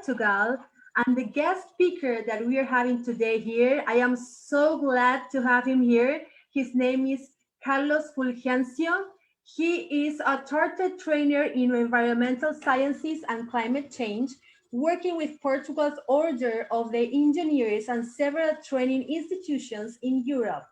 Portugal. And the guest speaker that we are having today here, I am so glad to have him here. His name is Carlos Fulgencio. He is a chartered trainer in environmental sciences and climate change, working with Portugal's Order of the Engineers and several training institutions in Europe,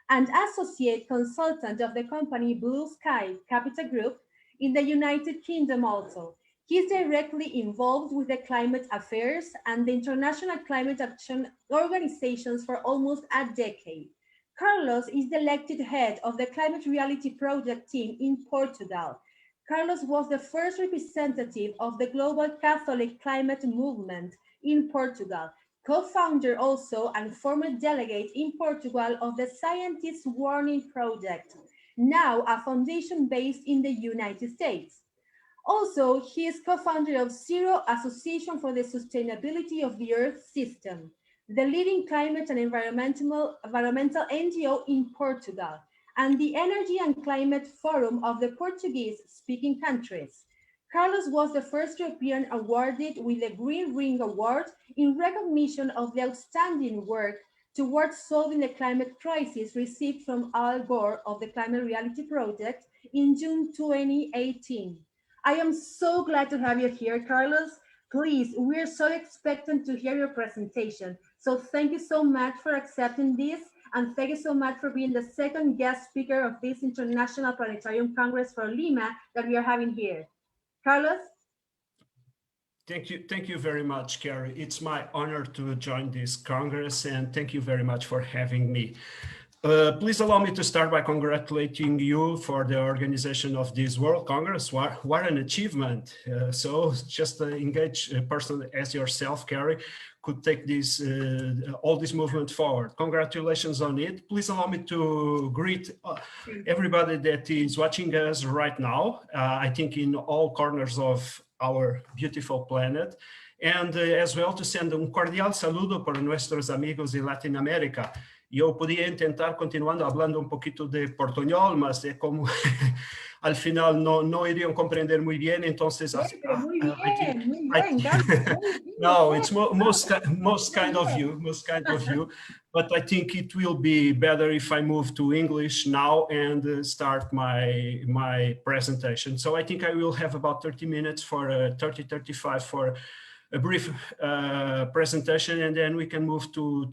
and associate consultant of the company Blue Sky Capital Group in the United Kingdom also. He is directly involved with the climate affairs and the international climate action organizations for almost a decade. Carlos is the elected head of the Climate Reality Project team in Portugal. Carlos was the first representative of the Global Catholic Climate Movement in Portugal, co-founder also and former delegate in Portugal of the Scientists Warning Project, now a foundation based in the United States. Also, he is co-founder of Zero Association for the Sustainability of the Earth System, the leading climate and environmental NGO in Portugal, and the Energy and Climate Forum of the Portuguese-speaking countries. Carlos was the first European awarded with the Green Ring Award in recognition of the outstanding work towards solving the climate crisis received from Al Gore of the Climate Reality Project in June 2018. I am so glad to have you here, Carlos. Please, we're so expectant to hear your presentation. So thank you so much for accepting this, and thank you so much for being the second guest speaker of this International Planetarium Congress for Lima that we are having here. Carlos? Thank you very much, Carrie. It's my honor to join this Congress, and thank you very much for having me. Please allow me to start by congratulating you for the organization of this World Congress. What an achievement. So just an engaged person as yourself, Carrie, could take this all this movement forward. Congratulations on it. Please allow me to greet everybody that is watching us right now, I think in all corners of our beautiful planet, and as well to send cordial saludo para nuestros amigos de Latinoamérica. Yo podía intentar continuando hablando un poquito de portuñol, mas como al final no irían comprender muy bien, entonces muy bien, no, it's most kind of you, but I think it will be better if I move to English now and start my presentation. So I think I will have about 30 minutes for 35 for a brief presentation, and then we can move to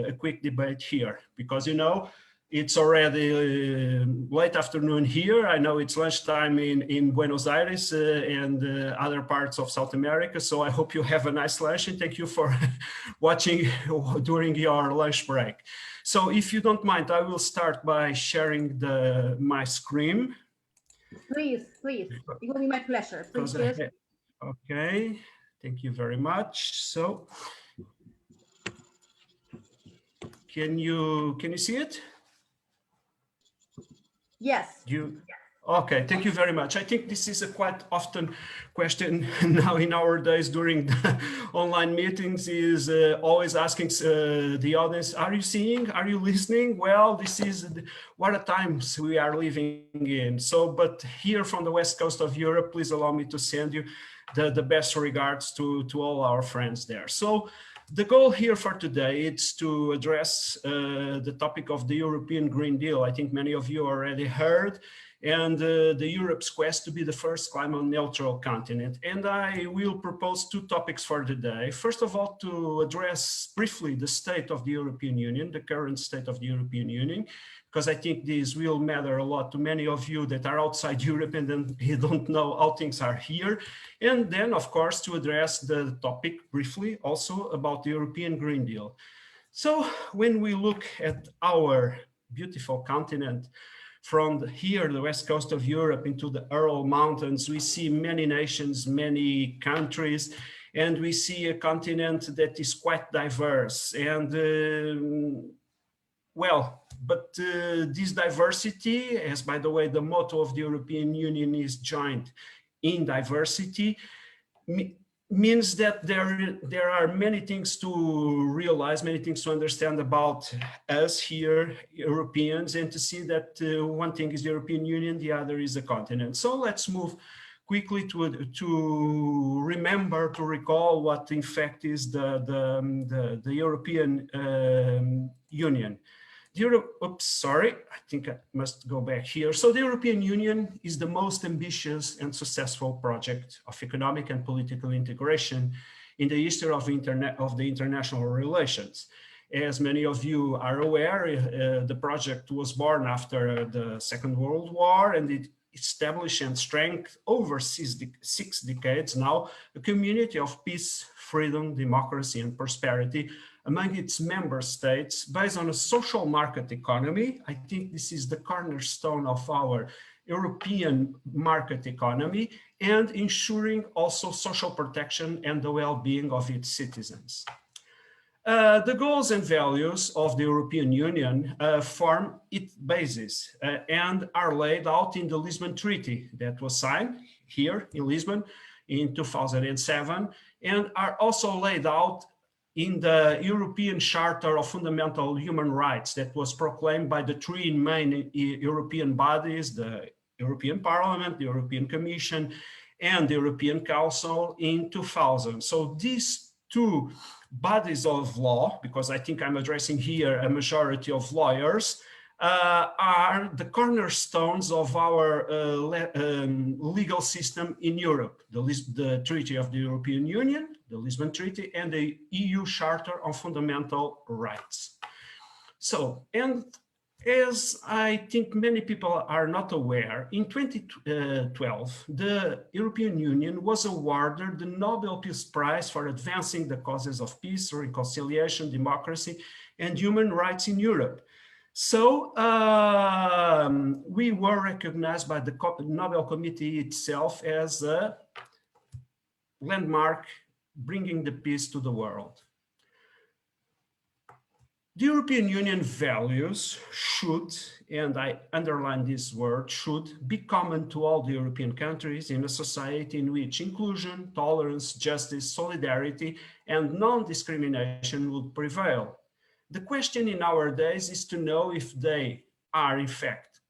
a quick debate here, because you know it's already late afternoon here. I know it's lunchtime in Buenos Aires and other parts of South America, so I hope you have a nice lunch, and thank you for watching during your lunch break. So if you don't mind, I will start by sharing my screen. Please, it will be my pleasure. Please, okay. Thank you very much. So, can you see it? Yes. Okay, thank you very much. I think this is a quite often question now in our days during the online meetings, is always asking the audience, are you seeing, are you listening? Well, this is what a times we are living in. So, but here from the West Coast of Europe, please allow me to send you the best regards to all our friends there. So the goal here for today is to address the topic of the European Green Deal. I think many of you already heard, and the Europe's quest to be the first climate neutral continent. And I will propose two topics for today. First of all, to address briefly the state of the European Union, the current state of the European Union, because I think this will matter a lot to many of you that are outside Europe and then you don't know how things are here. And then, of course, to address the topic briefly also about the European Green Deal. So when we look at our beautiful continent, from here, the west coast of Europe into the Ural Mountains, we see many nations, many countries, and we see a continent that is quite diverse. And well, but this diversity, as by the way, the motto of the European Union is joined in diversity, means that there are many things to realize, many things to understand about us here, Europeans, and to see that one thing is the European Union, the other is a continent. So let's move quickly to remember, to recall what in fact is the European Union. Oops, sorry, I think I must go back here. So the European Union is the most ambitious and successful project of economic and political integration in the history of the international relations. As many of you are aware, the project was born after the Second World War, and it established and strengthened over 6 decades now a community of peace, freedom, democracy, and prosperity among its member states based on a social market economy. I think this is the cornerstone of our European market economy, and ensuring also social protection and the well-being of its citizens. The goals and values of the European Union form its basis and are laid out in the Lisbon Treaty that was signed here in Lisbon in 2007, and are also laid out in the European Charter of Fundamental Human Rights that was proclaimed by the 3 main European bodies, the European Parliament, the European Commission, and the European Council in 2000. So these 2 bodies of law, because I think I'm addressing here a majority of lawyers, are the cornerstones of our legal system in Europe. The Treaty of the European Union, the Lisbon Treaty, and the EU Charter on Fundamental Rights. So, and as I think many people are not aware, in 2012, the European Union was awarded the Nobel Peace Prize for advancing the causes of peace, reconciliation, democracy, and human rights in Europe. So we were recognized by the Nobel Committee itself as a landmark bringing the peace to the world. The European Union values should, and I underline this word, should be common to all the European countries in a society in which inclusion, tolerance, justice, solidarity, and non-discrimination would prevail. The question in our days is to know if they are in fact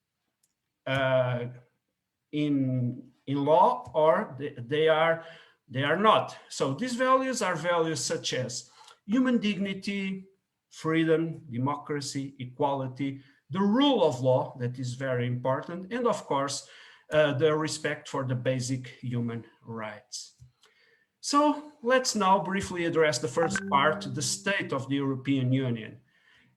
in law or they are not. So these values are values such as human dignity, freedom, democracy, equality, the rule of law, that is very important, and of course, the respect for the basic human rights. So let's now briefly address the first part, the state of the European Union.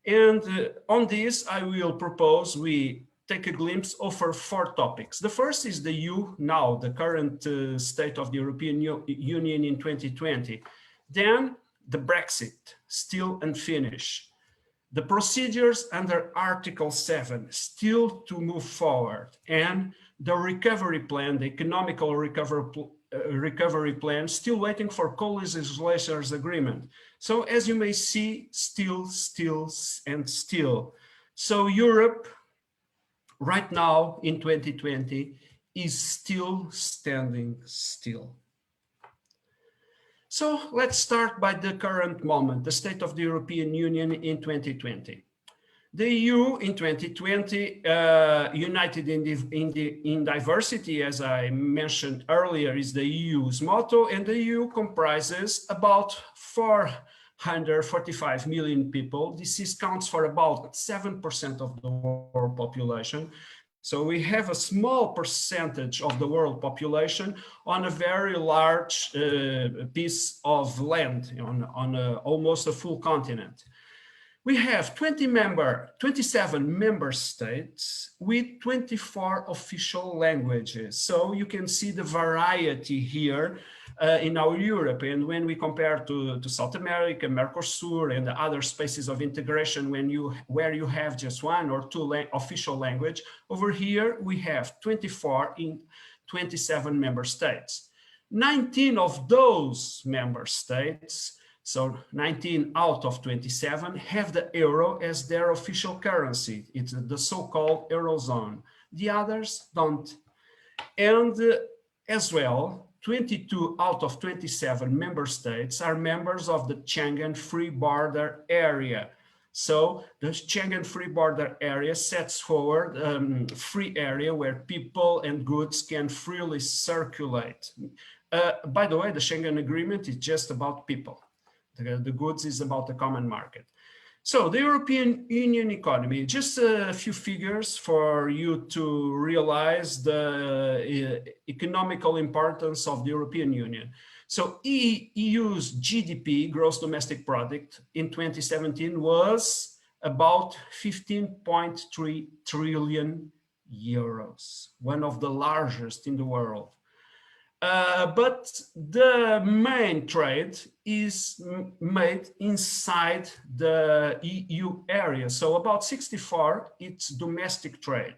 And on this, I will propose we take a glimpse over 4 topics. The first is the EU now, the current state of the European Union in 2020. Then the Brexit, still unfinished. The procedures under Article 7, still to move forward. And the recovery plan, the economical recovery plan, still waiting for co-legislators' agreement. So as you may see, still, and still. So Europe, right now in 2020, is still standing still. So let's start by the current moment, the state of the European Union in 2020. The EU in 2020, united in diversity, as I mentioned earlier, is the EU's motto, and the EU comprises about 445 million people. This counts for about 7% of the world population. So we have a small percentage of the world population on a very large piece of land, on almost a full continent. We have 27 member states with 24 official languages. So you can see the variety here in our Europe. And when we compare to South America, Mercosur, and the other spaces of integration, where you have just 1 or 2 official language, over here we have 24 in 27 member states. 19 of those member states, so 19 out of 27, have the euro as their official currency. It's the so-called Eurozone. The others don't. And as well, 22 out of 27 member states are members of the Schengen free border area. So the Schengen free border area sets forward free area where people and goods can freely circulate. By the way, the Schengen Agreement is just about people. The goods is about the common market. So the European Union economy, just a few figures for you to realize the economical importance of the European Union. So EU's GDP, gross domestic product, in 2017 was about 15.3 trillion euros, one of the largest in the world. But the main trade is made inside the EU area. So about 64, it's domestic trade.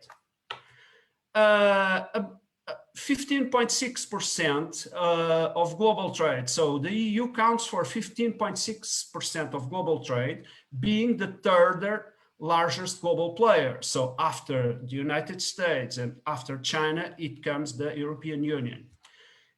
15.6% of global trade. So the EU counts for 15.6% of global trade, being the third largest global player. So after the United States and after China, it comes the European Union.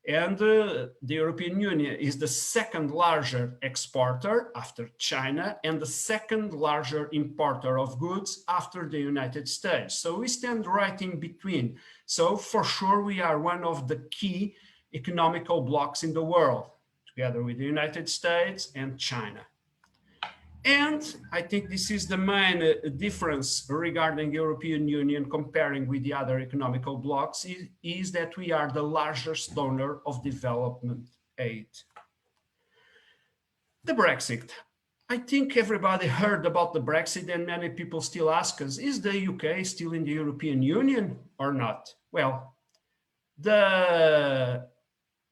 And the European Union is the second largest exporter after China and the second largest importer of goods after the United States. So we stand right in between. So for sure, we are one of the key economical blocs in the world, together with the United States and China. And I think this is the main difference regarding European Union comparing with the other economical blocs is that we are the largest donor of development aid. The Brexit. I think everybody heard about the Brexit and many people still ask us, is the UK still in the European Union or not? Well, the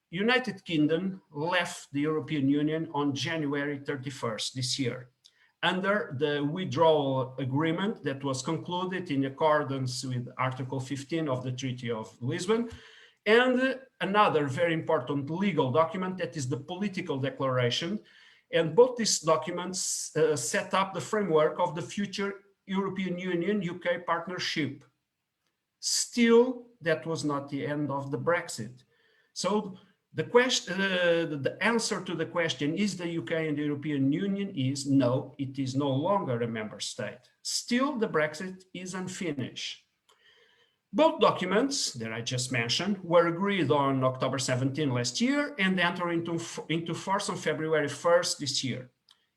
United Kingdom left the European Union on January 31st this year, under the withdrawal agreement that was concluded in accordance with Article 15 of the Treaty of Lisbon, and another very important legal document that is the political declaration. And both these documents set up the framework of the future European Union-UK partnership. Still, that was not the end of the Brexit. So the answer to the question, is the UK in the European Union, is no, it is no longer a member state. Still, the Brexit is unfinished. Both documents that I just mentioned were agreed on October 17 last year and entered into force on February 1st this year.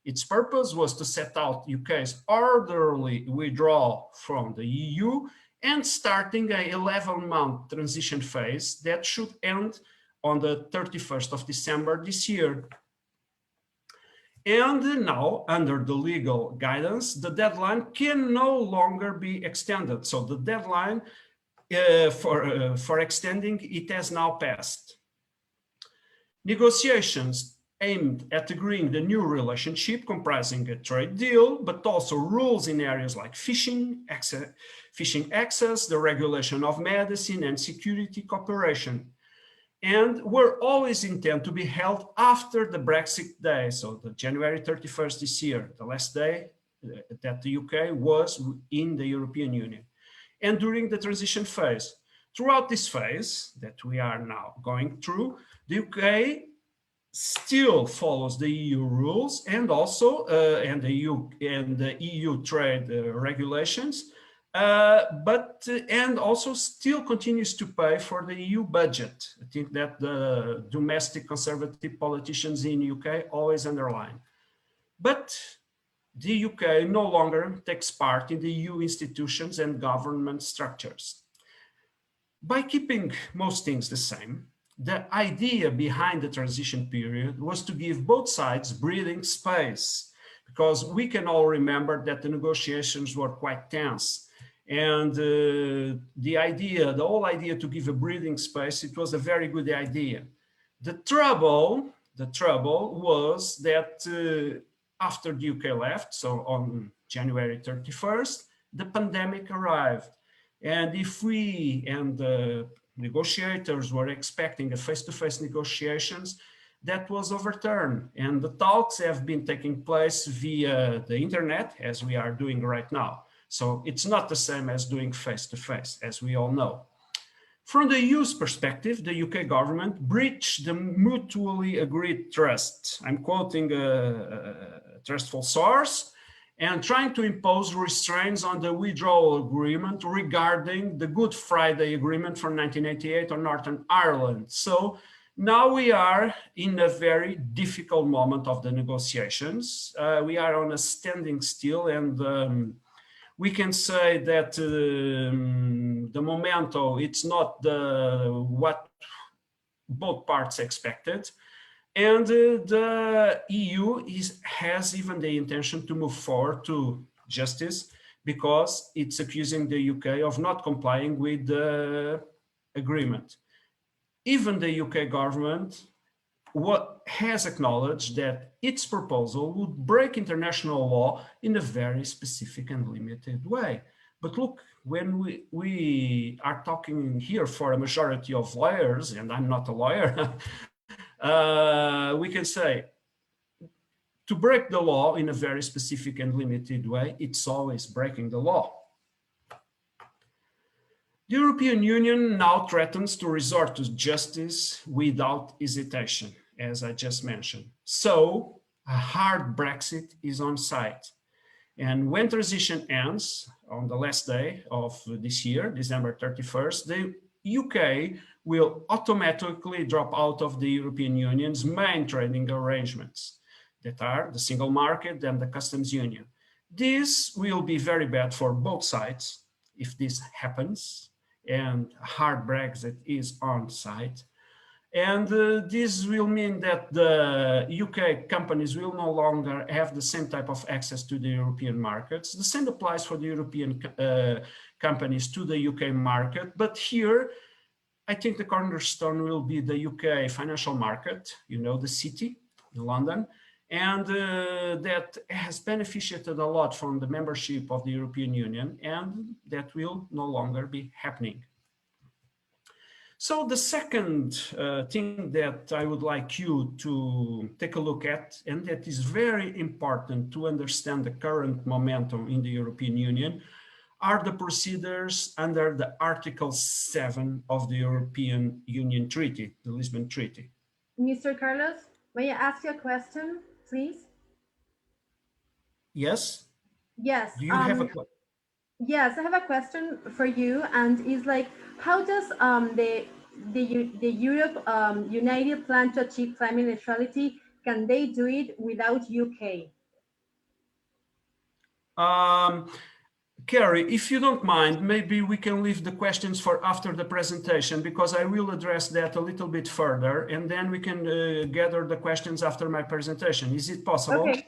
Its purpose was to set out UK's orderly withdrawal from the EU and starting a 11-month transition phase that should end on the 31st of December this year. And now, under the legal guidance, the deadline can no longer be extended. So the deadline for extending it has now passed. Negotiations aimed at agreeing the new relationship comprising a trade deal, but also rules in areas like fishing access, the regulation of medicine and security cooperation, and were always intended to be held after the Brexit day, so the January 31st this year, the last day that the UK was in the European Union. And during the transition phase. Throughout this phase that we are now going through, the UK still follows the EU rules and also and the EU trade regulations, and also still continues to pay for the EU budget. I think that the domestic conservative politicians in the UK always underline. But the UK no longer takes part in the EU institutions and government structures. By keeping most things the same, the idea behind the transition period was to give both sides breathing space, because we can all remember that the negotiations were quite tense. And the whole idea to give a breathing space, it was a very good idea. The trouble was that after the UK left, so on January 31st, the pandemic arrived. And if we and the negotiators were expecting a face-to-face negotiations, that was overturned. And the talks have been taking place via the internet, as we are doing right now. So it's not the same as doing face-to-face, as we all know. From the EU's perspective, the UK government breached the mutually agreed trust. I'm quoting a trustful source, and trying to impose restraints on the withdrawal agreement regarding the Good Friday Agreement from 1988 on Northern Ireland. So now we are in a very difficult moment of the negotiations. We are on a standing still, and we can say that the momento, it's not what both parts expected. And the EU has even the intention to move forward to justice because it's accusing the UK of not complying with the agreement. Even the UK government has acknowledged that its proposal would break international law in a very specific and limited way. But look, when we are talking here for a majority of lawyers, and I'm not a lawyer, we can say to break the law in a very specific and limited way, it's always breaking the law. The European Union now threatens to resort to justice without hesitation, as I just mentioned. So a hard Brexit is on sight. And when transition ends on the last day of this year, December 31st, the UK will automatically drop out of the European Union's main trading arrangements that are the single market and the customs union. This will be very bad for both sides if this happens and hard Brexit is on site. And this will mean that the UK companies will no longer have the same type of access to the European markets. The same applies for the European companies to the UK market. But here, I think the cornerstone will be the UK financial market, you know, the city in London, and that has benefited a lot from the membership of the European Union, and that will no longer be happening. So the second thing that I would like you to take a look at, and that is very important to understand the current momentum in the European Union, are the procedures under the Article 7 of the European Union Treaty, the Lisbon Treaty. Mr. Carlos, may I ask you a question, please? Yes? Yes. Do you have a question? Yes, I have a question for you, and it's like, how does the Europe United plan to achieve climate neutrality? Can they do it without UK? Carrie, if you don't mind, maybe we can leave the questions for after the presentation, because I will address that a little bit further, and then we can gather the questions after my presentation. Is it possible? Okay.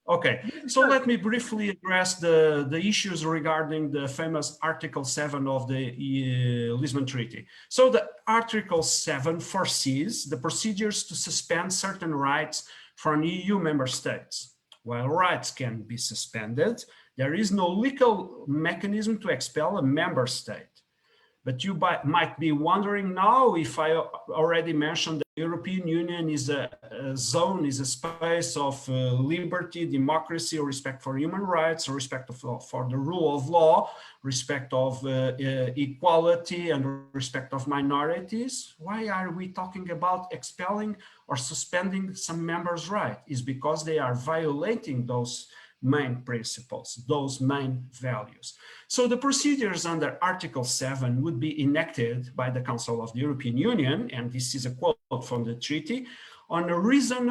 Okay, so let me briefly address the issues regarding the famous Article 7 of the Lisbon Treaty. So the Article 7 foresees the procedures to suspend certain rights from EU member states. While rights can be suspended, there is no legal mechanism to expel a member state. But you might be wondering now if I already mentioned the European Union is a zone, is a space of liberty, democracy, respect for human rights, respect for the rule of law, respect of equality, and respect of minorities. Why are we talking about expelling or suspending some members' rights? It's because they are violating those main principles, those main values. So the procedures under Article 7 would be enacted by the Council of the European Union, and this is a quote from the treaty, on a reasoned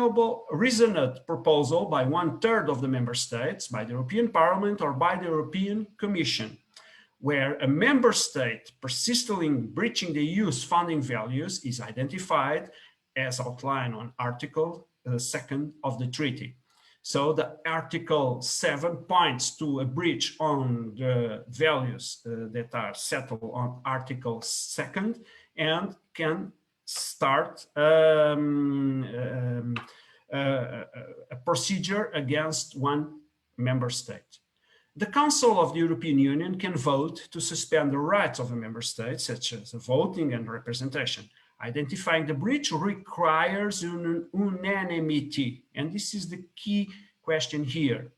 proposal by 1/3 of the member states, by the European Parliament or by the European Commission, where a member state persistently breaching the EU's founding values is identified as outlined on Article 2 of the treaty. So the Article 7 points to a breach on the values that are settled on Article 2 and can start a procedure against one member state. The Council of the European Union can vote to suspend the rights of a member state, such as voting and representation. Identifying the breach requires unanimity, and this is the key question here,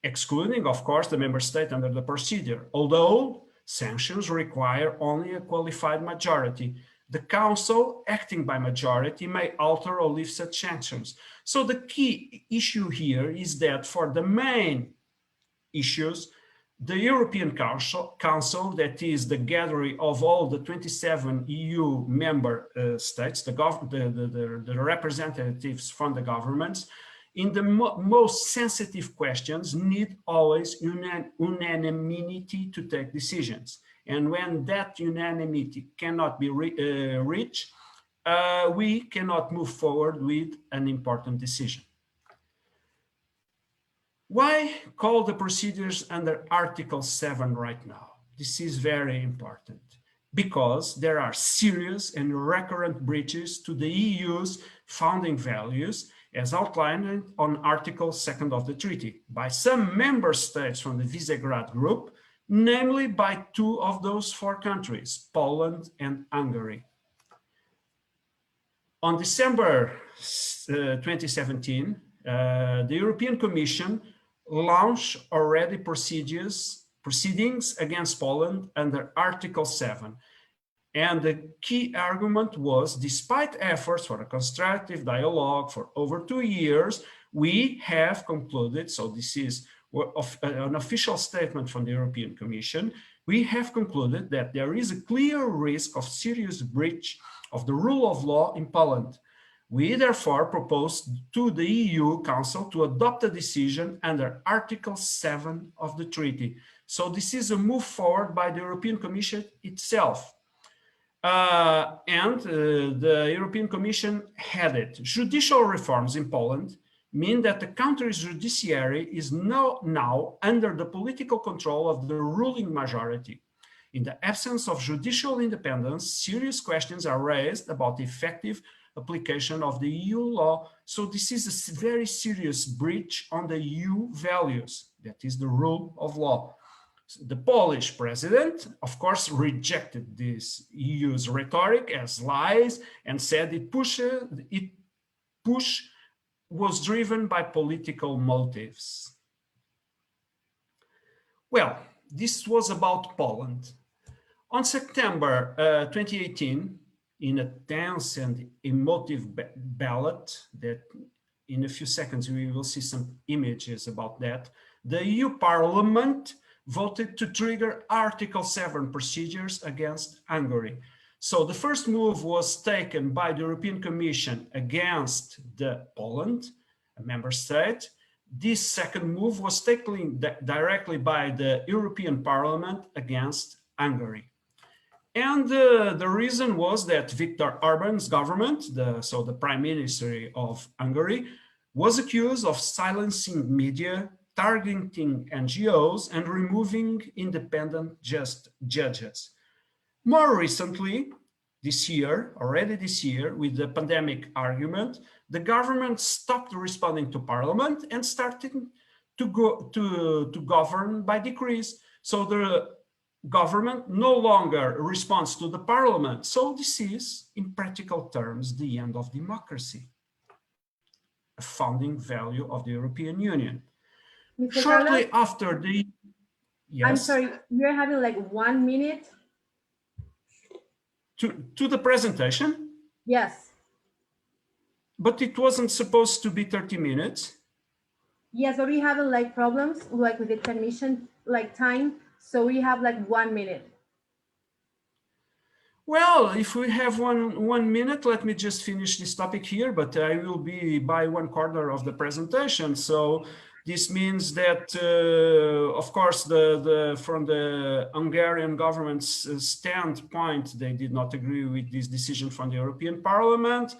excluding, of course, the member state under the procedure, although sanctions require only a qualified majority. The Council, acting by majority, may alter or lift such sanctions. So the key issue here is that for the main issues, the European Council, that is the gathering of all the 27 EU member states, the representatives from the governments, in the most sensitive questions, need always unanimity to take decisions. And when that unanimity cannot be reached, we cannot move forward with an important decision. Why call the procedures under Article 7 right now? This is very important because there are serious and recurrent breaches to the EU's founding values as outlined on Article 2 of the treaty by some member states from the Visegrad Group, namely by two of those four countries, Poland and Hungary. On December 2017, the European Commission launched already proceedings against Poland under Article 7. And the key argument was, despite efforts for a constructive dialogue for over 2 years, we have concluded, so this is an official statement from the European Commission, we have concluded that there is a clear risk of serious breach of the rule of law in Poland. We therefore propose to the EU Council to adopt a decision under Article 7 of the treaty. So this is a move forward by the European Commission itself. The European Commission headed, judicial reforms in Poland mean that the country's judiciary is now under the political control of the ruling majority. In the absence of judicial independence, serious questions are raised about the effective application of the EU law. So this is a very serious breach on the EU values, that is the rule of law. The Polish president, of course, rejected this EU's rhetoric as lies and said it push was driven by political motives. Well, this was about Poland. On September 2018, in a tense and emotive ballot that in a few seconds we will see some images about that, the EU Parliament voted to trigger Article 7 procedures against Hungary. So the first move was taken by the European Commission against Poland, a member state. This second move was taken directly by the European Parliament against Hungary. And the reason was that Viktor Orban's government, so the Prime Minister of Hungary, was accused of silencing media, targeting NGOs, and removing independent judges. More recently, already this year, with the pandemic argument, the government stopped responding to Parliament and started to govern by decrees. So the government no longer responds to the Parliament. So this is, in practical terms, the end of democracy, a founding value of the European Union. Mr. Shortly Carlos, after the... Yes. I'm sorry, we're having like 1 minute. To the presentation? Yes. But it wasn't supposed to be 30 minutes. Yes, but we have like problems like with the transmission like time, so we have like 1 minute. Well, if we have one minute, let me just finish this topic here, but I will be by 1/4 of the presentation. So this means that, of course, from the Hungarian government's standpoint, they did not agree with this decision from the European Parliament.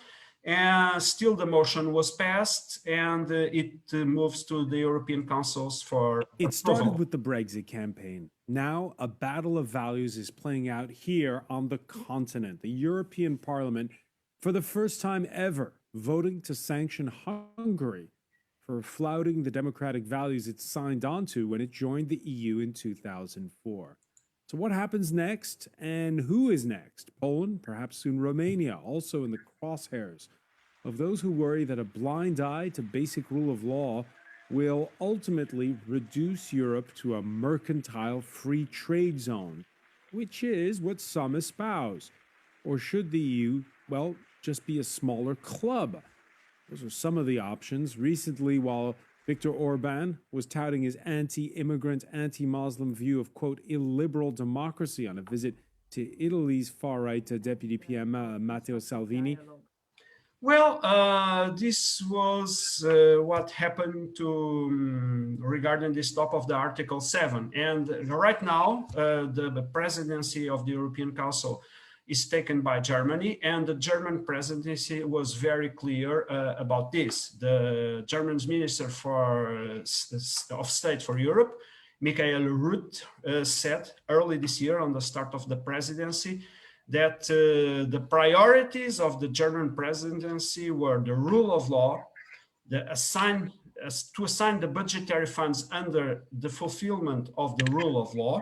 And still the motion was passed and it moves to the European Councils for It started approval. with the Brexit campaign. Now a battle of values is playing out here on the continent. The European Parliament, for the first time ever, voting to sanction Hungary for flouting the democratic values it signed onto when it joined the EU in 2004. So what happens next, and who is next? Poland, perhaps soon Romania, also in the crosshairs of those who worry that a blind eye to basic rule of law will ultimately reduce Europe to a mercantile free trade zone, which is what some espouse. Or should the EU, well, just be a smaller club? Those are some of the options. Recently, while Viktor Orban was touting his anti-immigrant, anti-Muslim view of, quote, illiberal democracy on a visit to Italy's far-right Deputy PM Matteo Salvini. Well, this was what happened to regarding the stop of the Article 7. And right now, the presidency of the European Council is taken by Germany, and the German presidency was very clear about this. The German's Minister of State for Europe, Michael Rutte, said early this year on the start of the presidency that the priorities of the German presidency were the rule of law, to assign the budgetary funds under the fulfillment of the rule of law,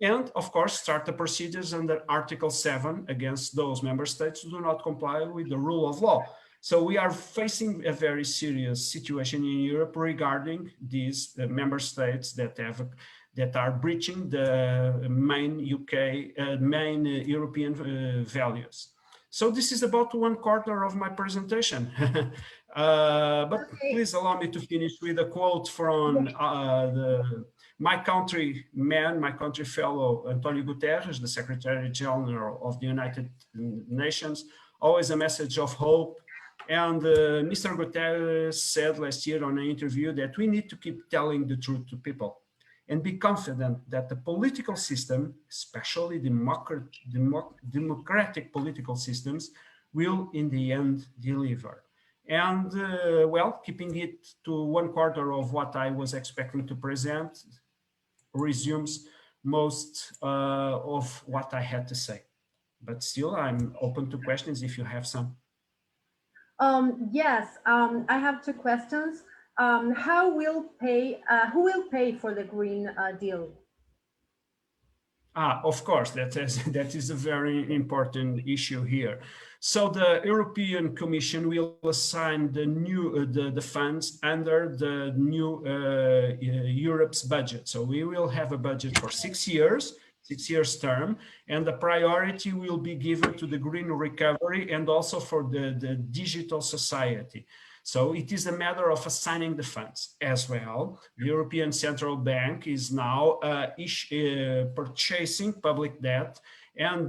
and of course start the procedures under Article 7 against those member states who do not comply with the rule of law. So we are facing a very serious situation in Europe regarding these member states that are breaching the main European values. So this is about 1/4 of my presentation. But please allow me to finish with a quote from my country fellow, Antonio Guterres, the Secretary General of the United Nations, always a message of hope. And Mr. Guterres said last year on an interview that we need to keep telling the truth to people and be confident that the political system, especially democratic political systems, will in the end deliver. And well, keeping it to 1/4 of what I was expecting to present resumes most of what I had to say. But still, I'm open to questions if you have some. Yes, I have two questions. Who will pay for the Green Deal? Of course, that is a very important issue here. So the European Commission will assign the new the funds under the new Europe's budget. So we will have a budget for 6 years. 6 years term, and the priority will be given to the green recovery and also for the digital society. So it is a matter of assigning the funds as well. The European Central Bank is now purchasing public debt, and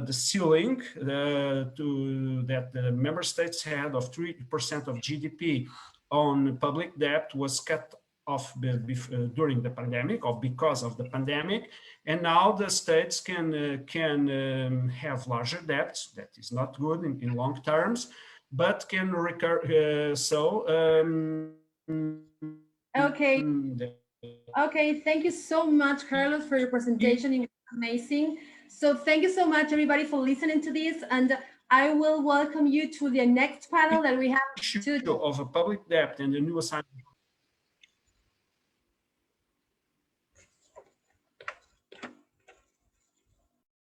the ceiling that the member states had of 3% of GDP on public debt was cut off during the pandemic or because of the pandemic, and now the states can have larger debts. That is not good in long terms, but can recur. Okay. Okay. Thank you so much, Carlos, for your presentation. It was amazing. So thank you so much, everybody, for listening to this, and I will welcome you to the next panel that we have of a public debt and the new assignment